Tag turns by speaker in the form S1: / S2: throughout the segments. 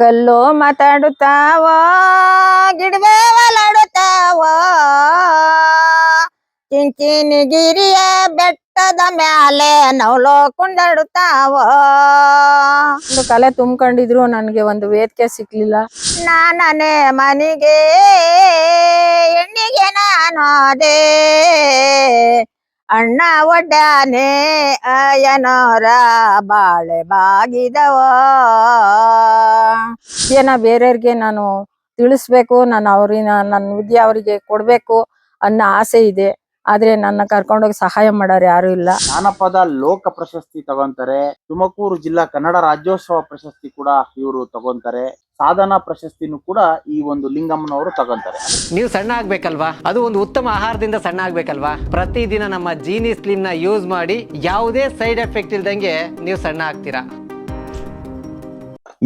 S1: ಕಲ್ಲು ಮಾತಾಡುತ್ತಾವ ಗಿಡವೇ ಒಲಾಡುತ್ತಾವ ಚಿಂಚಿನಗಿರಿಯ ಬೆಟ್ಟದ ಮ್ಯಾಲೆ ನವಲೋ ಕುಂದಾಡುತ್ತಾವ. ಒಂದು ಕಲೆ ತುಂಬಿಕೊಂಡಿದ್ರು ನನಗೆ ಒಂದು ವೇದಿಕೆ ಸಿಕ್ಲಿಲ್ಲ. ನಾನೇ ಮನೆಗೆ ಹೆಣ್ಣಿಗೆ ನಾನೋದೆ ಅಣ್ಣ ಒಡ್ಡಾನೆ ಅಯ್ಯನೋರ ಬಾಳೆ ಬಾಗಿದವ. ವಿದ್ಯೆನ ಬೇರೆಯವ್ರಿಗೆ ನಾನು ತಿಳಿಸ್ಬೇಕು, ನಾನು ನನ್ನ ವಿದ್ಯೆ ಅವರಿಗೆ ಕೊಡ್ಬೇಕು ಅನ್ನೋ ಆಸೆ ಇದೆ. ಆದ್ರೆ ನನ್ನ ಕರ್ಕೊಂಡೋಗಿ ಸಹಾಯ ಮಾಡೋರು ಯಾರು ಇಲ್ಲ.
S2: ಜಾನಪದ ಲೋಕ ಪ್ರಶಸ್ತಿ ತಗೊಂತಾರೆ, ತುಮಕೂರು ಜಿಲ್ಲಾ ಕನ್ನಡ ರಾಜ್ಯೋತ್ಸವ ಪ್ರಶಸ್ತಿ ಕೂಡ ಇವರು ತಗೊಂತಾರೆ, ಸಾಧನಾ ಪ್ರಶಸ್ತಿನೂ ಕೂಡ ಈ ಒಂದು ಲಿಂಗಮ್ಮನವರು ತಗೊಂತಾರೆ.
S3: ನೀವು ಸಣ್ಣ ಆಗ್ಬೇಕಲ್ವಾ, ಅದು ಒಂದು ಉತ್ತಮ ಆಹಾರದಿಂದ ಸಣ್ಣ ಆಗ್ಬೇಕಲ್ವಾ. ಪ್ರತಿದಿನ ನಮ್ಮ ಜೀನಿ ಸ್ಲಿಮ್ ನ ಯೂಸ್ ಮಾಡಿ ಯಾವುದೇ ಸೈಡ್ ಎಫೆಕ್ಟ್ ಇಲ್ದಂಗೆ ನೀವು ಸಣ್ಣ ಆಗ್ತೀರಾ.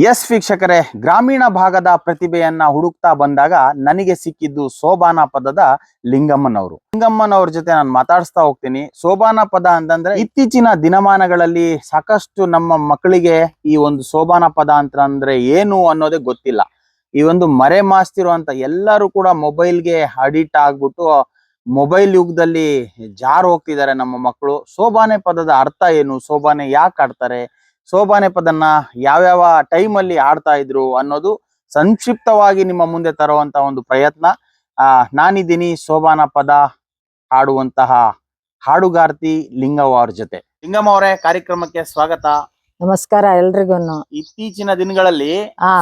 S2: ಎಸ್ ವೀಕ್ಷಕರೇ, ಗ್ರಾಮೀಣ ಭಾಗದ ಪ್ರತಿಭೆಯನ್ನ ಹುಡುಕ್ತಾ ಬಂದಾಗ ನನಗೆ ಸಿಕ್ಕಿದ್ದು ಸೋಬಾನ ಪದದ ಲಿಂಗಮ್ಮನವರು. ಲಿಂಗಮ್ಮನವ್ರ ಜೊತೆ ನಾನು ಮಾತಾಡಿಸ್ತಾ ಹೋಗ್ತೀನಿ. ಸೋಬಾನ ಪದ ಅಂತಂದ್ರೆ ಇತ್ತೀಚಿನ ದಿನಮಾನಗಳಲ್ಲಿ ಸಾಕಷ್ಟು ನಮ್ಮ ಮಕ್ಕಳಿಗೆ ಈ ಒಂದು ಸೋಬಾನ ಪದ ಅಂತಂದ್ರೆ ಏನು ಅನ್ನೋದೇ ಗೊತ್ತಿಲ್ಲ. ಈ ಒಂದು ಮರೆ ಮಾಸ್ತಿರುವಂತ ಎಲ್ಲರೂ ಕೂಡ ಮೊಬೈಲ್ಗೆ ಅಡಿಕ್ಟ್ ಆಗ್ಬಿಟ್ಟು ಮೊಬೈಲ್ ಯುಗದಲ್ಲಿ ಜಾರು ಹೋಗ್ತಿದ್ದಾರೆ ನಮ್ಮ ಮಕ್ಕಳು. ಸೋಬಾನೆ ಪದದ ಅರ್ಥ ಏನು, ಸೋಬಾನೆ ಯಾಕೆ ಆಡ್ತಾರೆ, ಸೋಬಾನೆ ಪದನ್ನ ಯಾವ್ಯಾವ ಟೈಮಲ್ಲಿ ಆಡ್ತಾ ಇದ್ರು ಅನ್ನೋದು ಸಂಕ್ಷಿಪ್ತವಾಗಿ ನಿಮ್ಮ ಮುಂದೆ ತರುವಂತ ಒಂದು ಪ್ರಯತ್ನ. ನಾನಿದ್ದೀನಿ ಸೋಬಾನ ಪದ ಹಾಡುವಂತಹ ಹಾಡುಗಾರ್ತಿ ಲಿಂಗವ್ವ ಅವ್ರ ಜೊತೆ. ಲಿಂಗಮ್ಮ ಅವರೇ, ಕಾರ್ಯಕ್ರಮಕ್ಕೆ ಸ್ವಾಗತ.
S1: ನಮಸ್ಕಾರ ಎಲ್ರಿಗೂ.
S2: ಇತ್ತೀಚಿನ ದಿನಗಳಲ್ಲಿ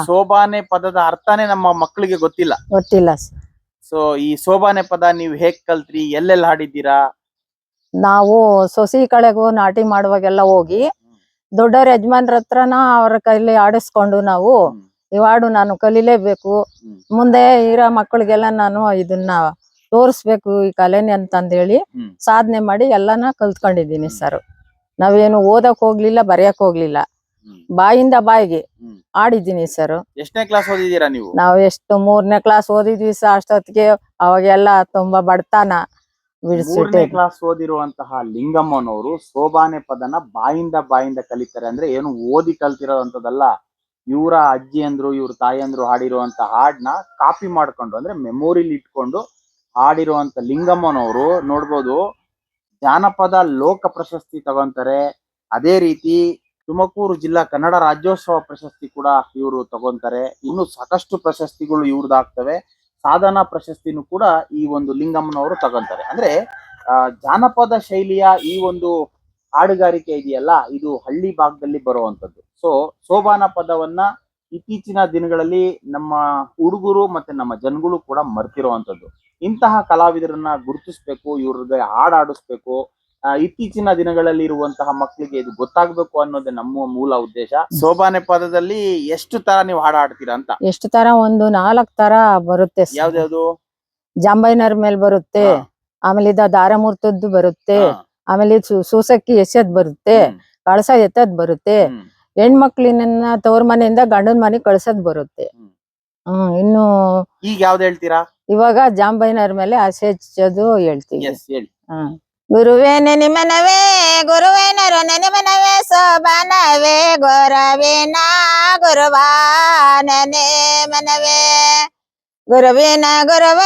S2: ಸೋಬಾನೆ ಪದದ ಅರ್ಥನೇ ನಮ್ಮ ಮಕ್ಕಳಿಗೆ ಗೊತ್ತಿಲ್ಲ. ಸೊ ಈ ಸೋಬಾನೆ ಪದ ನೀವು ಹೇಗ್ ಕಲ್ತ್ರಿ, ಎಲ್ಲೆಲ್ಲ ಹಾಡಿದ್ದೀರಾ?
S1: ನಾವು ಸೊಸಿ ಕಳೆಗೂ ನಾಟಿ ಮಾಡುವಾಗೆಲ್ಲ ಹೋಗಿ ದೊಡ್ಡವ್ರ ಯಜಮಾನ್ರ ಹತ್ರನ ಅವ್ರ ಕೈಲಿ ಆಡಿಸ್ಕೊಂಡು ನಾವು ಈ ಹಾಡು ನಾನು ಕಲಿಲೇಬೇಕು, ಮುಂದೆ ಇರೋ ಮಕ್ಕಳಿಗೆಲ್ಲ ನಾನು ಇದನ್ನ ತೋರಿಸ್ಬೇಕು ಈ ಕಲೆನಿ ಅಂತಂದೇಳಿ ಸಾಧನೆ ಮಾಡಿ ಎಲ್ಲಾನ ಕಲ್ತ್ಕೊಂಡಿದ್ದೀನಿ ಸರ್. ನಾವೇನು ಓದಕ್ ಹೋಗ್ಲಿಲ್ಲ, ಬರೆಯಕ್ ಹೋಗ್ಲಿಲ್ಲ, ಬಾಯಿಂದ ಬಾಯಿಗೆ ಆಡಿದ್ದೀನಿ ಸರ್.
S2: ಎಷ್ಟನೇ ಕ್ಲಾಸ್ ಓದಿದ್ದೀರಾ ನೀವು?
S1: ನಾವ್ ಎಷ್ಟು 3ನೇ ಕ್ಲಾಸ್ ಓದಿದ್ವಿ ಸರ್. ಅಷ್ಟೊತ್ತಿಗೆ ಅವಾಗೆಲ್ಲ ತುಂಬಾ ಬಡತನ.
S2: 3ನೇ ಕ್ಲಾಸ್ ಓದಿರುವಂತಹ ಲಿಂಗಮ್ಮನವರು ಸೋಬಾನೆ ಪದನ ಬಾಯಿಂದ ಕಲಿತಾರೆ. ಅಂದ್ರೆ ಏನು ಓದಿ ಕಲ್ತಿರೋದಂತದಲ್ಲ, ಇವರ ಅಜ್ಜಿ ಅಂದ್ರು ಇವ್ರ ತಾಯಿ ಅಂದ್ರು ಹಾಡಿರುವಂತ ಹಾಡ್ನ ಕಾಪಿ ಮಾಡ್ಕೊಂಡು ಅಂದ್ರೆ ಮೆಮೊರಿಲಿ ಇಟ್ಕೊಂಡು ಹಾಡಿರುವಂತ ಲಿಂಗಮ್ಮನವರು ನೋಡ್ಬೋದು. ಜಾನಪದ ಲೋಕ ಪ್ರಶಸ್ತಿ ತಗೊಂತಾರೆ. ಅದೇ ರೀತಿ ತುಮಕೂರು ಜಿಲ್ಲಾ ಕನ್ನಡ ರಾಜ್ಯೋತ್ಸವ ಪ್ರಶಸ್ತಿ ಕೂಡ ಇವರು ತಗೊಂತಾರೆ. ಇನ್ನು ಸಾಕಷ್ಟು ಪ್ರಶಸ್ತಿಗಳು ಇವ್ರದ್ದಾಗ್ತವೆ. ಸಾಧನಾ ಪ್ರಶಸ್ತಿನೂ ಕೂಡ ಈ ಒಂದು ಲಿಂಗಮ್ಮನವರು ತಗೊಂತಾರೆ. ಅಂದ್ರೆ ಜಾನಪದ ಶೈಲಿಯ ಈ ಒಂದು ಹಾಡುಗಾರಿಕೆ ಇದೆಯಲ್ಲ, ಇದು ಹಳ್ಳಿ ಭಾಗದಲ್ಲಿ ಬರುವಂತದ್ದು. ಸೊ ಸೋಬಾನ ಪದವನ್ನ ಇತ್ತೀಚಿನ ದಿನಗಳಲ್ಲಿ ನಮ್ಮ ಹುಡುಗರು ಮತ್ತೆ ನಮ್ಮ ಜನಗಳು ಕೂಡ ಮರ್ತಿರುವಂತದ್ದು. ಇಂತಹ ಕಲಾವಿದರನ್ನ ಗುರುತಿಸ್ಬೇಕು, ಇವ್ರಿಗೆ ಹಾಡಾಡಿಸ್ಬೇಕು. ಇತ್ತೀಚಿನ ದಿನಗಳಲ್ಲಿ ಇರುವಂತಹ ಮಕ್ಕಳಿಗೆ ಇದು ಗೊತ್ತಾಗ್ಬೇಕು ಅನ್ನೋದೇ ನಮ್ಮ ಮೂಲ ಉದ್ದೇಶ. ಸೋಬಾನೆ ಪದದಲ್ಲಿ ಎಷ್ಟು ತರ ನೀವು ಹಾಡಾಡ್ತೀರಾ ಅಂತ?
S1: ಎಷ್ಟು ತರ? ಒಂದು 4 ತರ ಬರುತ್ತೆ.
S2: ಯಾವ್ದಾವ್ದು?
S1: ಜಾಂಬೈನರ್ ಮೇಲೆ ಬರುತ್ತೆ, ಆಮೇಲೆ ದಾರಮೂರ್ತದ್ದು ಬರುತ್ತೆ, ಆಮೇಲೆ ಸೂಸಕ್ಕಿ ಎಸೆದ್ ಬರುತ್ತೆ, ಕಳಸ ಎತ್ತದ್ ಬರುತ್ತೆ, ಹೆಣ್ಮಕ್ಳಿನ ತವ್ರ ಮನೆಯಿಂದ ಗಂಡನ ಮನೆ ಕಳ್ಸದ್ ಬರುತ್ತೆ. ಇನ್ನು
S2: ಈಗ ಯಾವ್ದು ಹೇಳ್ತೀರಾ?
S1: ಇವಾಗ ಜಾಂಬೈನರ್ ಮೇಲೆ ಹಸೆ ಹಚ್ಚೋದು ಹೇಳ್ತೀವಿ.
S2: ಹೇಳಿ.
S1: ಗುರುವೇ ನೆನಿಮನವೇ ಗುರುವೇನರ ನೆನಿಮನವೇ ಸೋಬಾನವೇ ಗುರವೇನ ಗುರುವ ನೆನೆ ಮನವೇ ಗುರುವಿನ ಗುರುವ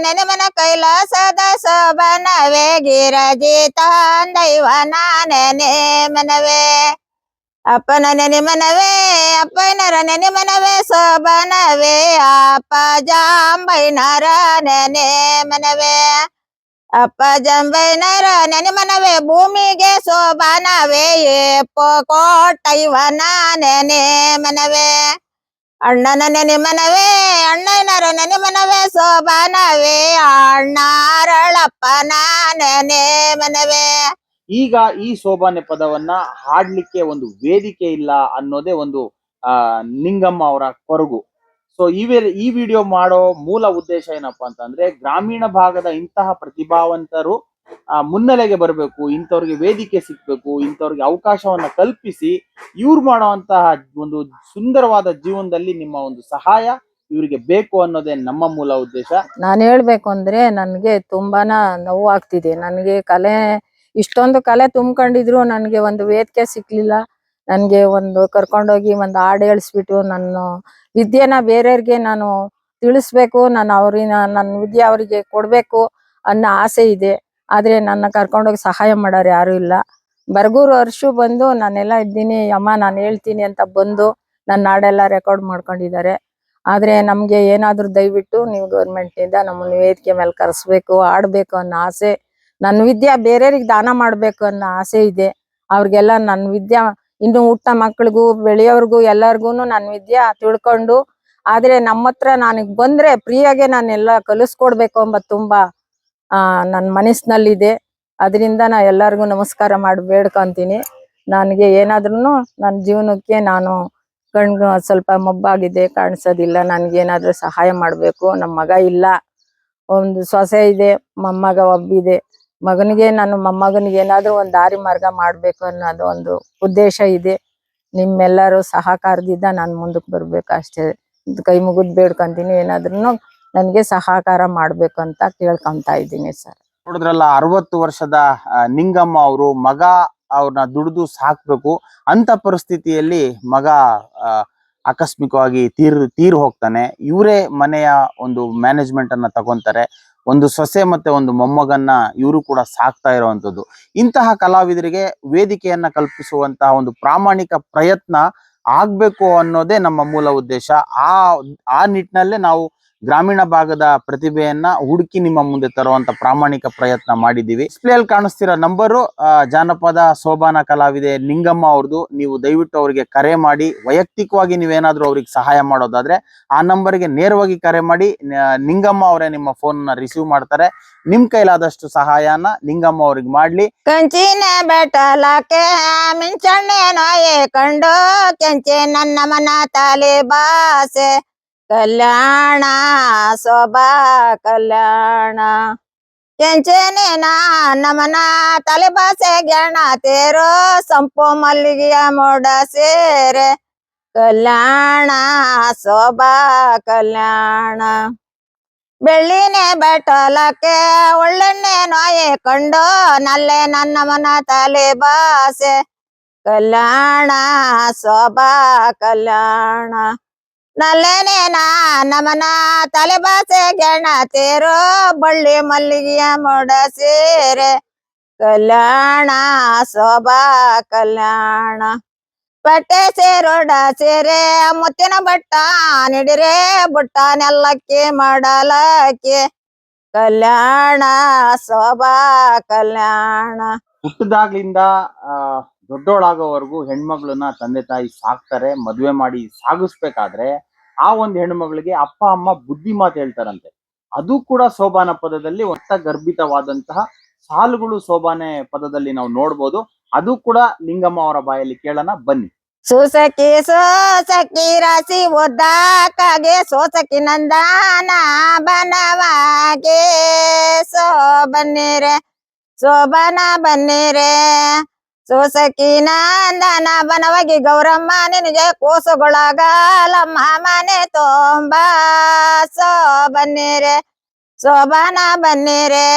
S1: ನೆನೆಮನ ಕೈಲಾಸದ ಸೋಬಾನವೇ ಗಿರಜಿತ ದೈವನ ನೆನೆ ಮನವೇ ಅಪ್ಪನ ನೆನಿಮನವೇ ಅಪ್ಪನರ ನೆನಿಮನವೇ ಸೋಬಾನವೇ ಅಪ್ಪ ಜಾಂಬೈನರ ನೆನೆ ಮನವೇ ಅಪ್ಪ ಜಂಬೈನರ ನೆನೆಮನವೇ ಭೂಮಿಗೆ ಸೋಬಾನವೇ ಏಪೋ ಕೋಟೈವನ ನೆನೆ ಮನವೇ ಅಣ್ಣನ ನೆನೆಮನವೇ ಅಣ್ಣನರ ನೆನೆಮನವೇ ಸೋಬಾನವೇ ಅಣ್ಣಾರಳಪ್ಪನ ನೆನೆ ಮನವೇ.
S2: ಈಗ ಈ ಸೋಬಾನೆ ಪದವನ್ನ ಹಾಡ್ಲಿಕ್ಕೆ ಒಂದು ವೇದಿಕೆ ಇಲ್ಲ ಅನ್ನೋದೇ ಒಂದು ಲಿಂಗಮ್ಮ ಅವರ ಕೊರಗು. ಸೊ ಈ ವಿಡಿಯೋ ಮಾಡೋ ಮೂಲ ಉದ್ದೇಶ ಏನಪ್ಪಾ ಅಂತಂದ್ರೆ, ಗ್ರಾಮೀಣ ಭಾಗದ ಇಂತಹ ಪ್ರತಿಭಾವಂತರು ಮುನ್ನೆಲೆಗೆ ಬರಬೇಕು, ಇಂಥವ್ರಿಗೆ ವೇದಿಕೆ ಸಿಗ್ಬೇಕು, ಇಂಥವ್ರಿಗೆ ಅವಕಾಶವನ್ನ ಕಲ್ಪಿಸಿ ಇವ್ರು ಮಾಡುವಂತಹ ಒಂದು ಸುಂದರವಾದ ಜೀವನದಲ್ಲಿ ನಿಮ್ಮ ಒಂದು ಸಹಾಯ ಇವರಿಗೆ ಬೇಕು ಅನ್ನೋದೇ ನಮ್ಮ ಮೂಲ ಉದ್ದೇಶ.
S1: ನಾನು ಹೇಳ್ಬೇಕು ಅಂದ್ರೆ ನನ್ಗೆ ತುಂಬಾನ ನೋವಾಗ್ತಿದೆ. ನನಗೆ ಇಷ್ಟೊಂದು ಕಲೆ ತುಂಬ್ಕೊಂಡಿದ್ರು ನನಗೆ ಒಂದು ವೇದಿಕೆ ಸಿಕ್ಲಿಲ್ಲ. ನನ್ಗೆ ಒಂದು ಕರ್ಕೊಂಡೋಗಿ ಒಂದು ಹಾಡು ಹೇಳಿಸ್ಬಿಟ್ಟು ನನ್ನ ವಿದ್ಯೆನ ಬೇರೆಯವ್ರಿಗೆ ನಾನು ತಿಳಿಸ್ಬೇಕು, ನಾನು ನನ್ನ ವಿದ್ಯೆ ಅವರಿಗೆ ಕೊಡ್ಬೇಕು ಅನ್ನೋ ಆಸೆ ಇದೆ. ಆದ್ರೆ ನನ್ನ ಕರ್ಕೊಂಡೋಗಿ ಸಹಾಯ ಮಾಡೋರು ಯಾರು ಇಲ್ಲ. ಬರಗೂರು ವರ್ಷು ಬಂದು ನಾನೆಲ್ಲ ಇದ್ದೀನಿ ಅಮ್ಮ ನಾನು ಹೇಳ್ತೀನಿ ಅಂತ ಬಂದು ನನ್ನ ಹಾಡೆಲ್ಲ ರೆಕಾರ್ಡ್ ಮಾಡ್ಕೊಂಡಿದ್ದಾರೆ. ಆದ್ರೆ ನಮ್ಗೆ ಏನಾದ್ರು ದಯವಿಟ್ಟು ನೀವು ಗೌರ್ಮೆಂಟ್ ಇಂದ ನಮ್ಮನ್ನ ವೇದಿಕೆ ಮೇಲೆ ಕರೆಸ್ಬೇಕು, ಆಡ್ಬೇಕು ಅನ್ನೋ ಆಸೆ. ನನ್ನ ವಿದ್ಯೆ ಬೇರೆಯವ್ರಿಗೆ ದಾನ ಮಾಡ್ಬೇಕು ಅನ್ನೋ ಆಸೆ ಇದೆ. ಅವ್ರಿಗೆಲ್ಲ ನನ್ನ ವಿದ್ಯೆ ಇನ್ನು ಹುಟ್ಟ ಮಕ್ಳಿಗೂ ಬೆಳೆಯೋರ್ಗು ಎಲ್ಲಾರ್ಗುನು ನನ್ನ ವಿದ್ಯೆ ತಿಳ್ಕೊಂಡು, ಆದ್ರೆ ನಮ್ಮ ಹತ್ರ ನನಗ್ ಬಂದ್ರೆ ಫ್ರೀಯಾಗೆ ನಾನೆಲ್ಲ ಕಲಿಸ್ಕೊಡ್ಬೇಕು ಎಂಬ ತುಂಬಾ ನನ್ನ ಮನಸ್ಸಿನಲ್ಲಿದೆ. ಅದರಿಂದ ನಾ ಎಲ್ಲರಿಗೂ ನಮಸ್ಕಾರ ಮಾಡಿ ಬೇಡ್ಕೊಂತೀನಿ. ನನಗೆ ಏನಾದ್ರೂ ನನ್ನ ಜೀವನಕ್ಕೆ ನಾನು ಕಣ್ಗೆ ಸ್ವಲ್ಪ ಮಬ್ಬಾಗಿದೆ, ಕಾಣಿಸೋದಿಲ್ಲ. ನನ್ಗೇನಾದ್ರೂ ಸಹಾಯ ಮಾಡ್ಬೇಕು. ನಮ್ಮ ಮಗ ಇಲ್ಲ, ಒಂದು ಸೊಸೆ ಇದೆ, ಮೊಮ್ಮಗ ಒಬ್ಬಿದೆ. ಮಗನಿಗೆ ನಾನು ಮೊಮ್ಮಗನಿಗೆ ಏನಾದ್ರೂ ಒಂದು ದಾರಿ ಮಾರ್ಗ ಮಾಡ್ಬೇಕು ಅನ್ನೋದು ಒಂದು ಉದ್ದೇಶ ಇದೆ. ನಿಮ್ಮೆಲ್ಲರೂ ಸಹಕಾರದಿಂದ ನಾನು ಮುಂದಕ್ಕೆ ಬರ್ಬೇಕು ಅಷ್ಟೇ. ಕೈ ಮುಗಿದ್ ಬೇಡ್ಕೊಂತೀನಿ, ಏನಾದ್ರೂ ನನ್ಗೆ ಸಹಕಾರ ಮಾಡ್ಬೇಕು ಅಂತ ಕೇಳ್ಕೊಂತ ಇದ್ದೀನಿ ಸರ್.
S2: ನೋಡಿದ್ರಲ್ಲ, 60 ವರ್ಷದ ನಿಂಗಮ್ಮ ಅವರು ಮಗ ಅವ್ರನ್ನ ದುಡಿದು ಸಾಕ್ಬೇಕು ಅಂತ ಪರಿಸ್ಥಿತಿಯಲ್ಲಿ ಮಗ ಆಕಸ್ಮಿಕವಾಗಿ ತೀರ್ ಹೋಗ್ತಾನೆ. ಇವರೇ ಮನೆಯ ಒಂದು ಮ್ಯಾನೇಜ್ಮೆಂಟ್ ಅನ್ನ ತಗೊಂತಾರೆ. ಒಂದು ಸೊಸೆ ಮತ್ತೆ ಒಂದು ಮೊಮ್ಮಗನ್ನ ಇವರು ಕೂಡ ಸಾಕ್ತಾ ಇರುವಂತದ್ದು. ಇಂತಹ ಕಲಾವಿದರಿಗೆ ವೇದಿಕೆಯನ್ನ ಕಲ್ಪಿಸುವಂತಹ ಒಂದು ಪ್ರಾಮಾಣಿಕ ಪ್ರಯತ್ನ ಆಗ್ಬೇಕು ಅನ್ನೋದೇ ನಮ್ಮ ಮೂಲ ಉದ್ದೇಶ. ಆ ನಿಟ್ಟಿನಲ್ಲೇ ನಾವು ಗ್ರಾಮೀಣ ಭಾಗದ ಪ್ರತಿಭೆಯನ್ನ ಹುಡುಕಿ ನಿಮ್ಮ ಮುಂದೆ ತರುವಂತ ಪ್ರಾಮಾಣಿಕ ಪ್ರಯತ್ನ ಮಾಡಿದ್ದೀವಿ. ಡಿಸ್ಪ್ಲೇ ಅಲ್ಲಿ ಕಾಣಿಸ್ತಿರೋ ನಂಬರು ಜಾನಪದ ಸೋಬಾನ ಕಲಾವಿದೆ ನಿಂಗಮ್ಮ ಅವ್ರದ್ದು. ನೀವು ದಯವಿಟ್ಟು ಅವರಿಗೆ ಕರೆ ಮಾಡಿ, ವೈಯಕ್ತಿಕವಾಗಿ ನೀವೇನಾದ್ರೂ ಅವ್ರಿಗೆ ಸಹಾಯ ಮಾಡೋದಾದ್ರೆ ಆ ನಂಬರ್ಗೆ ನೇರವಾಗಿ ಕರೆ ಮಾಡಿ. ನಿಂಗಮ್ಮ ಅವರೇ ನಿಮ್ಮ ಫೋನ್ ನ ರಿಸೀವ್ ಮಾಡ್ತಾರೆ. ನಿಮ್ ಕೈಲಾದಷ್ಟು ಸಹಾಯನ ನಿಂಗಮ್ಮ ಅವ್ರಿಗೆ ಮಾಡ್ಲಿ.
S1: ಕಂಚಿನ ಬೆಟ್ಟಲಕ್ಕೆ ಮಿಂಚಣ್ಣೆ ನಾಯೇ ಕಂಡು ಕೆಂಚೆ ನನ್ನ ಮನ ತಾಲಿ ಬಾಸೆ ಕಲ್ಯಾಣ ಶೋಭಾ ಕಲ್ಯಾಣ ಕೆಂಚೇನೆ ನಮನ ತಲೆ ಬಾಸೆ ಜ್ಞಾನ ತೇರೋ ಸಂಪು ಮಲ್ಲಿಗೆಯ ಮೋಡ ಸೇರೆ ಕಲ್ಯಾಣ ಶೋಭಾ ಕಲ್ಯಾಣ ಬೆಳ್ಳಿನೇ ಬೆಟ್ಟಲಕ್ಕೆ ಒಳ್ಳೆಣ್ಣೆ ನಾಯೇ ಕಂಡು ನಲ್ಲೆ ನನ್ನ ಮನ ತಲೆ ಬಾಸೆ ಕಲ್ಯಾಣ ಶೋಭಾ ಕಲ್ಯಾಣ ನಲ್ಲೇನೆ ನಮನ ತಲೆ ಬಾಸೆ ಗೆಣ ತೇರೋ ಬಳ್ಳಿ ಮಲ್ಲಿಗೆಯ ಮೋಡ ಸೇರೆ ಕಲ್ಯಾಣ ಶೋಭಾ ಕಲ್ಯಾಣ ಬಟ್ಟೆ ಸೇರೋಡ ಸೇರೆ ಮುತ್ತಿನ ಬಟ್ಟ ನಿಡಿರೆ ಬುಟ್ಟನೆಲ್ಲಕ್ಕೆ ಮಾಡಲಕ್ಕೆ ಕಲ್ಯಾಣ ಶೋಭಾ ಕಲ್ಯಾಣ.
S2: ಹುಟ್ಟದಾಗ್ಲಿಂದ ದೊಡ್ಡೋಳಾಗೋವರೆಗೂ ಹೆಣ್ಮಗಳನ್ನ ತಂದೆ ತಾಯಿ ಸಾಕ್ತಾರೆ. ಮದ್ವೆ ಮಾಡಿ ಸಾಗಿಸ್ಬೇಕಾದ್ರೆ ಆ ಒಂದು ಹೆಣ್ಮಗಳಿಗೆ ಅಪ್ಪ ಅಮ್ಮ ಬುದ್ಧಿ ಮಾತು ಹೇಳ್ತಾರಂತೆ. ಅದು ಕೂಡ ಸೋಬಾನ ಪದದಲ್ಲಿ ಒತ್ತ ಗರ್ಭಿತವಾದಂತಹ ಸಾಲುಗಳು ಸೋಬಾನೆ ಪದದಲ್ಲಿ ನಾವು ನೋಡ್ಬೋದು. ಅದು ಕೂಡ ನಿಂಗಮ್ಮ ಅವರ ಬಾಯಲ್ಲಿ ಕೇಳೋಣ ಬನ್ನಿ.
S1: ಸೋಸಕಿ ರಾಶಿ ಓದಾಕಾಗೆ ಸೋಸಕಿ ನಂದಾನ ಬನವಾಗೆ ಬನ್ನಿರೆ ಶೋಭನ ಬನ್ನಿರೆ ಸೋಸಕಿ ನಂದನ ಬನವಾಗಿ ಗೌರಮ್ಮ ನಿನಗೆ ಕೂಸುಗೊಳಗಲಮ್ಮ ಮನೆ ತೊಂಬ ಬನ್ನಿರೆ ಶೋಭನ ಬನ್ನಿರೆ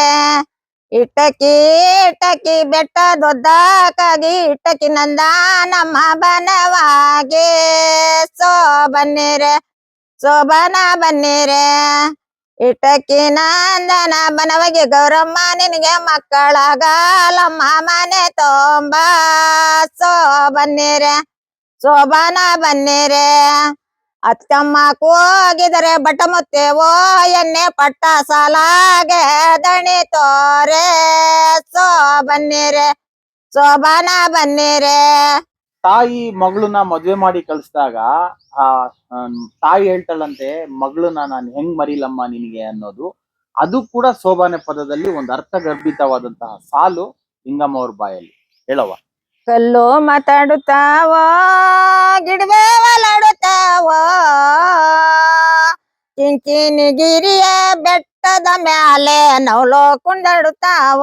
S1: ಇಟ್ಟಕಿ ಬೆಟ್ಟ ದೊಡ್ಡಕ್ಕಾಗಿ ಇಟ್ಟಕಿ ನಂದ ನಮ್ಮ ಬನವಾಗೆ ಬನ್ನಿರೆ ಶೋಭನ ಬನ್ನಿರೆ ಇಟ್ಟಕಿ ನಂದನ ಬನವಾಗಿ ಗೌರಮ್ಮ ನಿನಗೆ ಮಕ್ಕಳಾಗಲಮ್ಮ ಮನೆ ತೊಂಬ ಬನ್ನಿರೆ ಶೋಭನ ಬನ್ನಿರೆ ಅತ್ತಮ್ಮ ಕೂಗಿದರೆ ಬಟ ಮುತ್ತೇವೋ ಎಣ್ಣೆ ಪಟ್ಟ ಸಾಲಾಗೆ ದಣಿ ತೋರೆ ಬನ್ನಿರೆ ಶೋಭನ ಬನ್ನಿರೆ.
S2: ತಾಯಿ ಮಗಳನ್ನ ಮದ್ವೆ ಮಾಡಿ ಕಳಿಸಿದಾಗ ಆ ತಾಯಿ ಹೇಳ್ತಾಳಂತೆ, ಮಗಳನ್ನ ನಾನು ಹೆಂಗ್ ಮರಿಲಮ್ಮ ನಿನಗೆ ಅನ್ನೋದು. ಅದು ಕೂಡ ಸೋಬಾನೆ ಪದದಲ್ಲಿ ಒಂದು ಅರ್ಥಗರ್ಭಿತವಾದಂತಹ ಸಾಲು ನಿಂಗಮ್ಮ ಅವ್ರ ಬಾಯಲ್ಲಿ ಹೇಳವ.
S1: ಕಲ್ಲು ಮಾತಾಡುತ್ತಾವ ಗಿಡವೇ ಒಲಾಡುತ್ತಾವ ಕಿಂಚಿನಿಗಿರಿಯ ಬೆಟ್ಟದ ಮ್ಯಾಲೆ ನವಲೋ ಕುಂಡಾಡುತ್ತಾವ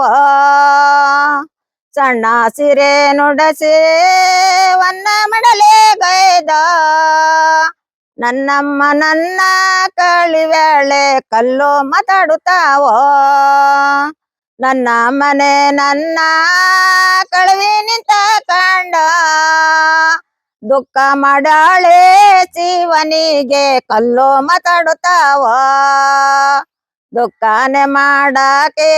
S1: ಸಣ್ಣ ಸಿರೆ ನುಡಸಿ ವನ್ನ ಮಡಲೆ ಗೈದ ನನ್ನಮ್ಮ ನನ್ನ ಕಳಿವೇಳೆ ಕಲ್ಲು ಮಾತಾಡುತ್ತಾವ ನನ್ನ ಮನೆ ನನ್ನ ಕಳವಿ ನಿಂತ ಕಂಡ ದುಃಖ ಮಾಡಾಳೆ ಶಿವನಿಗೆ ಕಲ್ಲು ಮಾತಾಡುತ್ತಾವ ದುಃಖನೆ ಮಾಡಾಕೆ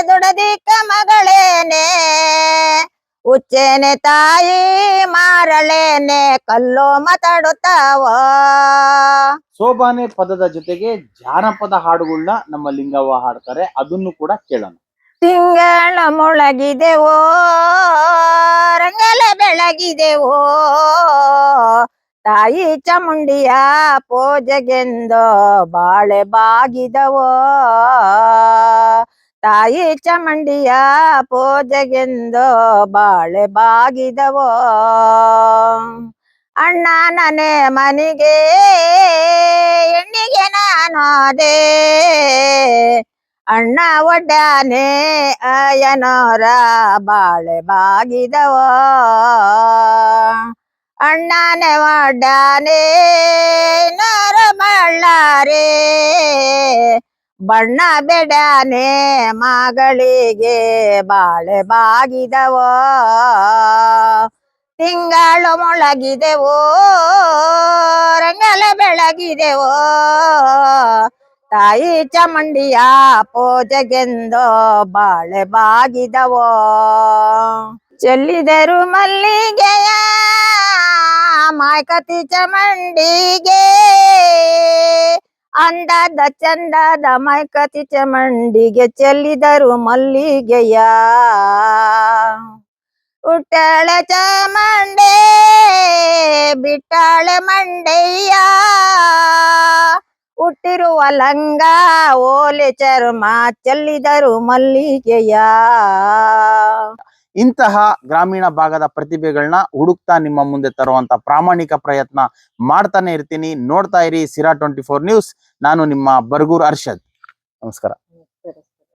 S1: ದುಡದಿಕ್ಕ ಮಗಳೇನೆ ಉಚ್ಚೇನೆ ತಾಯಿ ಮಾರಳೇನೆ ಕಲ್ಲು ಮಾತಾಡುತ್ತಾವ
S2: ಸೋಬಾನೆ ಪದದ ಜೊತೆಗೆ ಜಾನಪದ ಹಾಡುಗಳನ್ನ ನಮ್ಮ ಲಿಂಗವ್ವ ಹಾಡ್ತಾರೆ, ಅದನ್ನು ಕೂಡ ಕೇಳೋಣ.
S1: ತಿಂಗಳ ಮೊಳಗಿದೆವೋ ರಂಗಲ ಬೆಳಗಿದೆವೋ ತಾಯಿ ಚಾಮುಂಡಿಯ ಪೂಜೆಗೆಂದು ಬಾಳೆ ಬಾಗಿದವೋ ತಾಯಿ ಚಾಮುಂಡಿಯ ಪೂಜೆಗೆಂದು ಬಾಳೆ ಬಾಗಿದವೋ ಅಣ್ಣ ನನೆ ಮನಿಗೆ ಹೆಣ್ಣಿಗೆ ನಾನೋದೆ ಅಣ್ಣ ಒಡ್ಡಾನೆ ಅಯ್ಯನೋರ ಬಾಳೆ ಬಾಗಿದವ ಅಣ್ಣನೆ ಒಡ್ಡಾನೆ ನೋರ ಬಳ್ಳಾರೆ ಬಣ್ಣ ಬೆಡಾನೆ ಮಗಳಿಗೆ ಬಾಳೆ ಬಾಗಿದವ ತಿಂಗಳು ಮೊಳಗಿದೆವೋ ರಂಗಲ ಬೆಳಗಿದೆವೋ ತಾಯಿ ಚಾಮುಂಡಿಯ ಪೂಜೆಗೆಂದು ಬಾಳೆ ಬಾಗಿದವೋ ಚೆಲ್ಲಿದರು ಮಲ್ಲಿಗೆಯ ಮಾಯ್ಕತಿ ಚಾಮುಂಡಿಗೆ ಅಂದದ ಚಂದದ ಮಾಯ್ಕತಿ ಚಾಮುಂಡಿಗೆ ಚೆಲ್ಲಿದರು ಮಲ್ಲಿಗೆಯ ಉಟ್ಟಾಳೆ ಚಾಮುಂಡೆ ಬಿಟ್ಟಾಳೆ ಮಂಡೆಯ ಹುಟ್ಟಿರುವ ಲಂಗ ಓಲೆ ಚರ್ಮ ಚೆಲ್ಲಿದರು ಮಲ್ಲಿಗೆಯ.
S2: ಇಂತಹ ಗ್ರಾಮೀಣ ಭಾಗದ ಪ್ರತಿಭೆಗಳನ್ನ ಹುಡುಕ್ತಾ ನಿಮ್ಮ ಮುಂದೆ ತರುವಂತ ಪ್ರಾಮಾಣಿಕ ಪ್ರಯತ್ನ ಮಾಡ್ತಾನೆ ಇರ್ತೀನಿ. ನೋಡ್ತಾ ಇರಿ ಸಿರಾ 24 ನ್ಯೂಸ್. ನಾನು ನಿಮ್ಮ ಬರ್ಗೂರ್ ಅರ್ಷದ್. ನಮಸ್ಕಾರ.